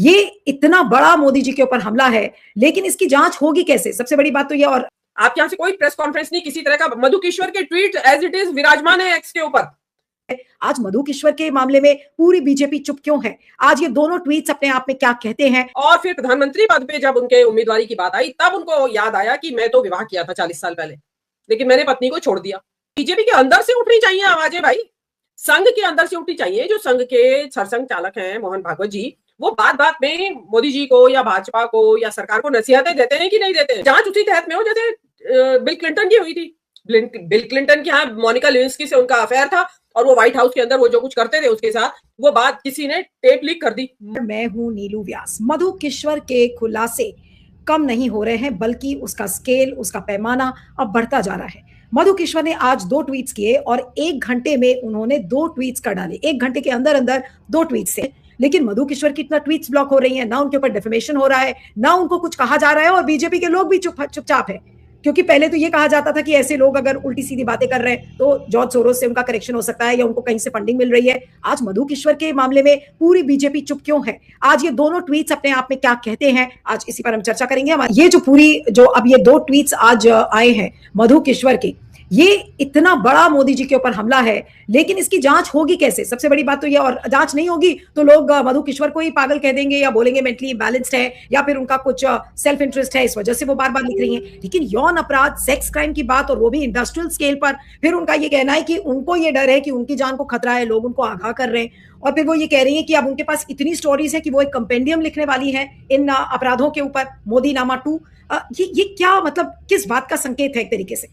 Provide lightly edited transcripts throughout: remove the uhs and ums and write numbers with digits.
ये इतना बड़ा मोदी जी के ऊपर हमला है, लेकिन इसकी जांच होगी कैसे? सबसे बड़ी बात तो ये। और आपके यहाँ से कोई प्रेस कॉन्फ्रेंस नहीं, किसी तरह का। मधु किश्वर के ट्वीट एज इट इज विराजमान है एक्स के ऊपर। आज मधु किश्वर के मामले में पूरी बीजेपी चुप क्यों है? आज ये दोनों ट्वीट्स अपने आप में क्या कहते हैं? और फिर प्रधानमंत्री पद पे जब उनके उम्मीदवारी की बात आई, तब उनको याद आया कि मैं तो विवाह किया था 40 साल पहले, लेकिन मैंने पत्नी को छोड़ दिया। बीजेपी के अंदर से उठनी चाहिए आवाजें भाई, संघ के अंदर से उठनी चाहिए। जो संघ के सरसंघ चालक हैं मोहन भागवत जी, वो बात बात में मोदी जी को या भाजपा को या सरकार को नसीहतें देते हैं कि नहीं देते हैं। जांच उसी तहत में हो जैसे बिल क्लिंटन की हुई थी। बिल क्लिंटन के यहाँ मोनिका लेविंस्की से उनका अफेयर था, और वो व्हाइट हाउस के अंदर वो जो कुछ करते थे उसके साथ, वो बात किसी ने टेप लीक कर दी। मैं हूं नीलू व्यास। मधु किश्वर के खुलासे कम नहीं हो रहे हैं, बल्कि उसका स्केल, उसका पैमाना अब बढ़ता जा रहा है। मधु किश्वर ने आज 2 ट्वीट्स किए और 1 घंटे में उन्होंने 2 ट्वीट्स कर डाले। 1 घंटे के अंदर अंदर 2 ट्वीट्स थे। लेकिन मधु किश्वर की इतना ट्वीट्स ब्लॉक हो रही है, ना उनके ऊपर डिफेमेशन हो रहा है, ना उनको कुछ कहा जा रहा है, और बीजेपी के लोग भी चुपचाप है। क्योंकि पहले तो ये कहा जाता था कि ऐसे लोग अगर उल्टी सीधी बातें कर रहे हैं तो जॉर्ज सोरोस से उनका करेक्शन हो सकता है या उनको कहीं से फंडिंग मिल रही है। आज मधु किश्वर के मामले में पूरी बीजेपी चुप क्यों है? आज ये दोनों ट्वीट्स अपने आप में क्या कहते हैं? आज इसी पर हम चर्चा करेंगे। ये जो अब ये 2 ट्वीट्स आज आए हैं मधु किश्वर के, ये इतना बड़ा मोदी जी के ऊपर हमला है, लेकिन इसकी जांच होगी कैसे? सबसे बड़ी बात तो ये। और जांच नहीं होगी तो लोग मधु किश्वर को ही पागल कह देंगे या बोलेंगे मेंटली बैलेंस्ड है, या फिर उनका कुछ सेल्फ इंटरेस्ट है, इस वजह से वो बार बार लिख रही हैं। लेकिन यौन अपराध, सेक्स क्राइम की बात, और वो भी इंडस्ट्रियल स्केल पर, फिर उनका ये कहना है कि उनको ये डर है कि उनकी जान को खतरा है, लोग उनको आगाह कर रहे हैं। और फिर वो ये कह रही है कि अब उनके पास इतनी स्टोरीज है कि वो एक कंपेंडियम लिखने वाली है इन अपराधों के ऊपर, मोदी नामा 2। ये क्या मतलब, किस बात का संकेत है एक तरीके से?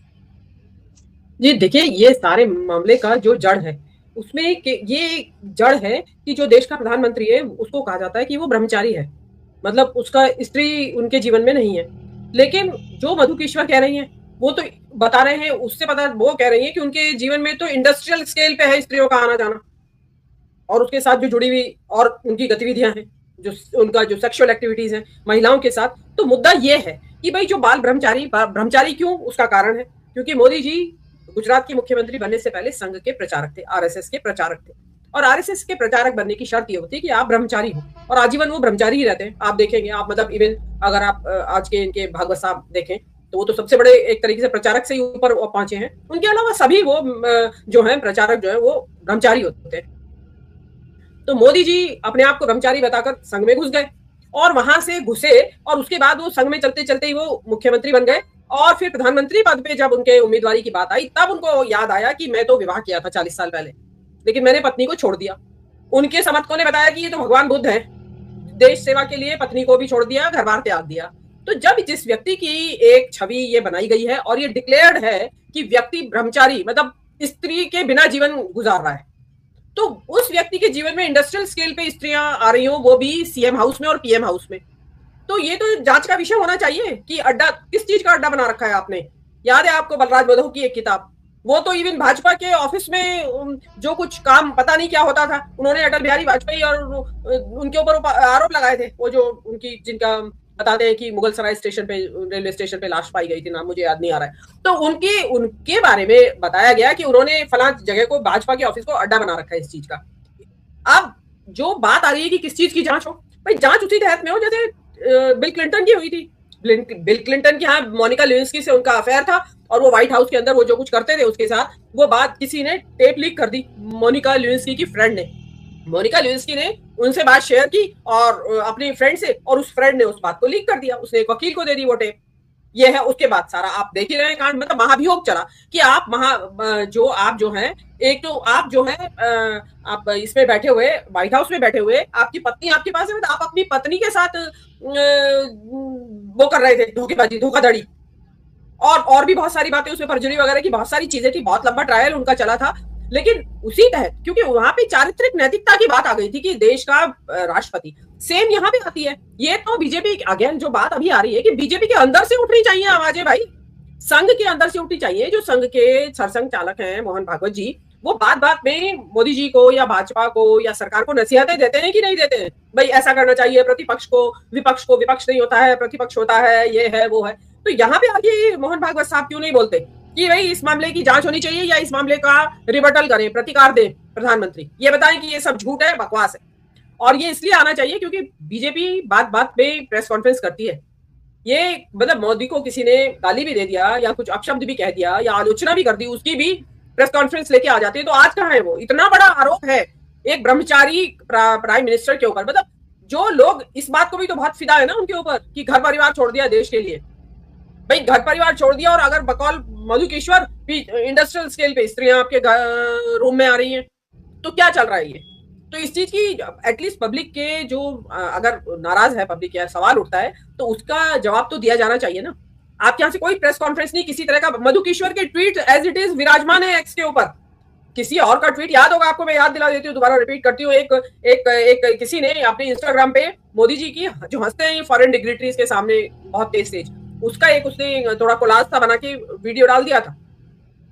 जी देखिए, ये सारे मामले का जो जड़ है उसमें ये जड़ है कि जो देश का प्रधानमंत्री है उसको कहा जाता है कि वो ब्रह्मचारी है, मतलब उसका स्त्री उनके जीवन में नहीं है। लेकिन जो मधु किश्वर कह रही हैं वो तो बता रहे हैं, उससे पता वो कह रही हैं कि उनके जीवन में तो इंडस्ट्रियल स्केल पे है स्त्रियों का आना जाना, और उसके साथ जो जुड़ी हुई और उनकी गतिविधियां हैं, जो उनका जो सेक्सुअल एक्टिविटीज हैं महिलाओं के साथ। तो मुद्दा ये है कि भाई जो बाल ब्रह्मचारी क्यों, उसका कारण है क्योंकि मोदी जी गुजरात के मुख्यमंत्री बनने से पहले संघ के प्रचारक थे, आरएसएस के प्रचारक थे। और आरएसएस के प्रचारक बनने की शर्त ये होती है कि आप ब्रह्मचारी हो, और आजीवन वो ब्रह्मचारी ही रहते हैं। आप देखेंगे, आप मतलब इवन अगर आप आज के इनके भागवत साहब देखें तो वो तो सबसे बड़े एक तरीके से प्रचारक से ही ऊपर पहुंचे हैं। उनके अलावा सभी वो जो है प्रचारक जो है वो ब्रह्मचारी होते हैं। तो मोदी जी अपने आप को ब्रह्मचारी बताकर संघ में घुस गए, और वहां से घुसे और उसके बाद वो संघ में चलते चलते ही वो मुख्यमंत्री बन गए। और फिर प्रधानमंत्री पद पे जब उनके उम्मीदवारी की बात आई, तब उनको याद आया कि मैं तो विवाह किया था 40 साल पहले, लेकिन मैंने पत्नी को छोड़ दिया। उनके समर्थकों ने बताया कि ये तो भगवान बुद्ध है, देश सेवा के लिए पत्नी को भी छोड़ दिया, घर बार त्याग दिया। तो जब जिस व्यक्ति की एक छवि ये बनाई गई है और ये डिक्लेयर्ड है कि व्यक्ति ब्रह्मचारी मतलब स्त्री के बिना जीवन गुजार रहा है, तो उस व्यक्ति के जीवन में इंडस्ट्रियल स्केल पे स्त्रियां आ रही हो, वो भी सीएम हाउस में और पीएम हाउस में, तो ये तो जांच का विषय होना चाहिए कि अड्डा किस चीज का अड्डा बना रखा है आपने। याद है आपको बलराज बधो की एक किताब, वो तो इवन भाजपा के ऑफिस में जो कुछ काम पता नहीं क्या होता था, उन्होंने अटल बिहारी वाजपेयी और उनके ऊपर आरोप लगाए थे। वो जो उनकी जिनका बताते हैं कि मुगल सराय स्टेशन पे, रेलवे स्टेशन पे लाश पाई गई थी, नाम मुझे याद नहीं आ रहा है, तो उनके बारे में बताया गया कि उन्होंने फलां जगह को, भाजपा के ऑफिस को अड्डा बना रखा है इस चीज का। अब जो बात आ रही है कि किस चीज की जांच हो, भाई जांच उसी तहत में हो जैसे बिल क्लिंटन की हुई थी। बिल क्लिंटन के यहाँ मोनिका लेविंस्की से उनका अफेयर था, और वो व्हाइट हाउस के अंदर वो जो कुछ करते थे उसके साथ, वो बात किसी ने टेप लीक कर दी, मोनिका लेविंस्की की फ्रेंड ने। मोनिका लेविंस्की ने उनसे बात शेयर की और अपनी फ्रेंड से, और उस फ्रेंड ने उस बात को लीक कर दिया, उसने एक वकील को दे दी वो टेप। ये है उसके बाद सारा आप देख ही रहे हैं कांड, मतलब महाभियोग चला कि आप जो हैं, एक तो आप जो है आप इसमें बैठे हुए, व्हाइट हाउस में बैठे हुए, आपकी पत्नी आपके पास है, तो आप अपनी पत्नी के साथ वो कर रहे थे धोखेबाजी, धोखाधड़ी, और भी बहुत सारी बातें, उसमें परजुरी वगैरह की बहुत सारी चीजें थी, बहुत लंबा ट्रायल उनका चला था। लेकिन उसी तहत, क्योंकि वहां पे चारित्रिक नैतिकता की बात आ गई थी कि देश का राष्ट्रपति, सेम यहाँ पे आती है। ये तो बीजेपी, अगेन जो बात अभी आ रही है कि बीजेपी के अंदर से उठनी चाहिए आवाजें भाई, संघ के अंदर से उठनी चाहिए। जो संघ के सरसंघ चालक हैं मोहन भागवत जी, वो बात बात में मोदी जी को या भाजपा को या सरकार को नसीहतें देते हैं कि नहीं देते हैं, भाई ऐसा करना चाहिए, प्रतिपक्ष को विपक्ष नहीं होता है, प्रतिपक्ष होता है, ये है वो है। तो यहाँ पे आगे मोहन भागवत साहब क्यों नहीं बोलते कि भाई इस मामले की जांच होनी चाहिए, या इस मामले का रिबटल करें, प्रतिकार दें प्रधानमंत्री, ये बताएं कि ये सब झूठ है, बकवास है। और ये इसलिए आना चाहिए क्योंकि बीजेपी बात बात पे प्रेस कॉन्फ्रेंस करती है। ये मतलब मोदी को किसी ने गाली भी दे दिया या कुछ अपशब्द भी कह दिया या आलोचना भी कर दी, उसकी भी प्रेस कॉन्फ्रेंस लेके आ जाती है। तो आज कहाँ है वो? इतना बड़ा आरोप है एक ब्रह्मचारी प्राइम मिनिस्टर के ऊपर। मतलब जो लोग इस बात को भी तो बहुत फिदा है ना उनके ऊपर कि घर परिवार छोड़ दिया देश के लिए। भाई घर परिवार छोड़ दिया और अगर बकौल मधुकेश्वर इंडस्ट्रियल स्केल पे स्त्रियां आपके रूम में आ रही हैं, तो क्या चल रहा है ये? तो इस चीज की एटलीस्ट पब्लिक के जो अगर नाराज है पब्लिक या सवाल उठता है तो उसका जवाब तो दिया जाना चाहिए ना। आप यहाँ से कोई प्रेस कॉन्फ्रेंस नहीं, किसी तरह का। मधुकेश्वर के ट्वीट एज इट इज विराजमान है एक्स के ऊपर। किसी और का ट्वीट याद होगा आपको, मैं याद दिला देती हूँ, दोबारा रिपीट करती हूँ। एक किसी ने अपने इंस्टाग्राम पे मोदी जी की जो हंसते हैं फॉरेन डिग्निटरीज के सामने बहुत तेज तेज, उसका एक उसने थोड़ा कोलाज सा बना के वीडियो डाल दिया था।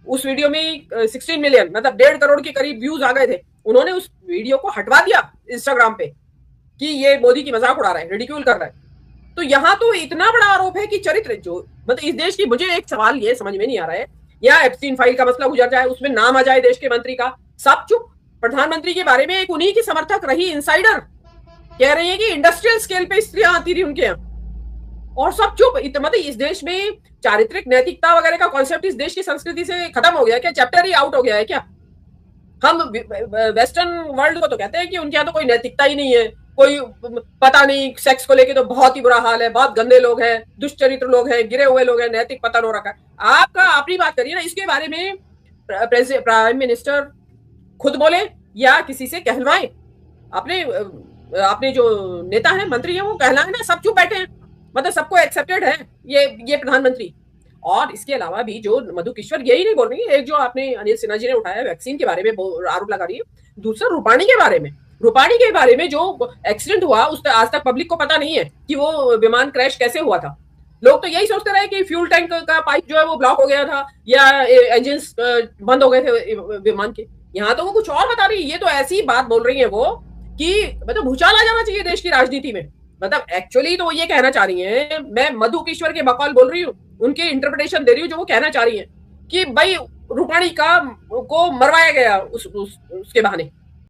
उस वीडियो में 16 मिलियन मतलब 1.5 करोड़ के करीब व्यूज आ गए थे। उन्होंने उस वीडियो को हटवा दिया इंस्टाग्राम पे कि ये मोदी की मजाक उड़ा रहा है, रिडिक्यूल कर रहा है। तो यहाँ तो इतना बड़ा आरोप है कि चरित्र जो मतलब इस देश की, मुझे एक सवाल ये समझ में नहीं आ रहा है, या एप्स्टीन फाइल का मसला गुजर जाए, उसमें नाम आ जाए देश के मंत्री का, सब चुप। प्रधानमंत्री के बारे में एक उन्हीं की समर्थक रही इनसाइडर कह रही है कि इंडस्ट्रियल स्केल पे स्त्रियां आती रही उनके यहाँ, और सब चुप। मतलब इस देश में चारित्रिक नैतिकता वगैरह का कॉन्सेप्ट इस देश की संस्कृति से खत्म हो गया क्या? चैप्टर ही आउट हो गया है क्या? हम वेस्टर्न वर्ल्ड को तो कहते हैं कि उनके यहाँ तो कोई नैतिकता ही नहीं है, कोई पता नहीं, सेक्स को लेके तो बहुत ही बुरा हाल है, बहुत गंदे लोग हैं, दुष्चरित्र लोग हैं, गिरे हुए लोग हैं, नैतिक पतन हो रखा है। आपका अपनी बात करिए ना, इसके बारे में प्राइम मिनिस्टर खुद बोले या किसी से कहलवाएं। अपने जो नेता है, मंत्री है, वो कहलाए ना, सब चुप बैठे हैं। मतलब सबको एक्सेप्टेड है ये प्रधानमंत्री। और इसके अलावा भी जो मधुकेश्वर यही नहीं बोल रही है, एक जो आपने अनिल सिन्हा जी ने उठाया वैक्सीन के बारे में आरोप लगा रही है, दूसरा रूपाणी के बारे में जो एक्सीडेंट हुआ उससे आज तक पब्लिक को पता नहीं है कि वो विमान क्रैश कैसे हुआ था। लोग तो यही सोचते रहे कि फ्यूल टैंक का पाइप जो है वो ब्लॉक हो गया था या इंजन बंद हो गए थे विमान के। यहाँ तो वो कुछ और बता रही है। ये तो ऐसी बात बोल रही है वो कि मतलब भूचाल आ जाना चाहिए देश की राजनीति में। मतलब एक्चुअली तो वो ये कहना चाह रही है, मैं मधुकेश्वर के बकौल बोल रही हूँ, उनके इंटरप्रिटेशन दे रही हूँ, जो वो कहना चाह रही है कि भाई रूपाणी को मरवाया गया उसके बहाने।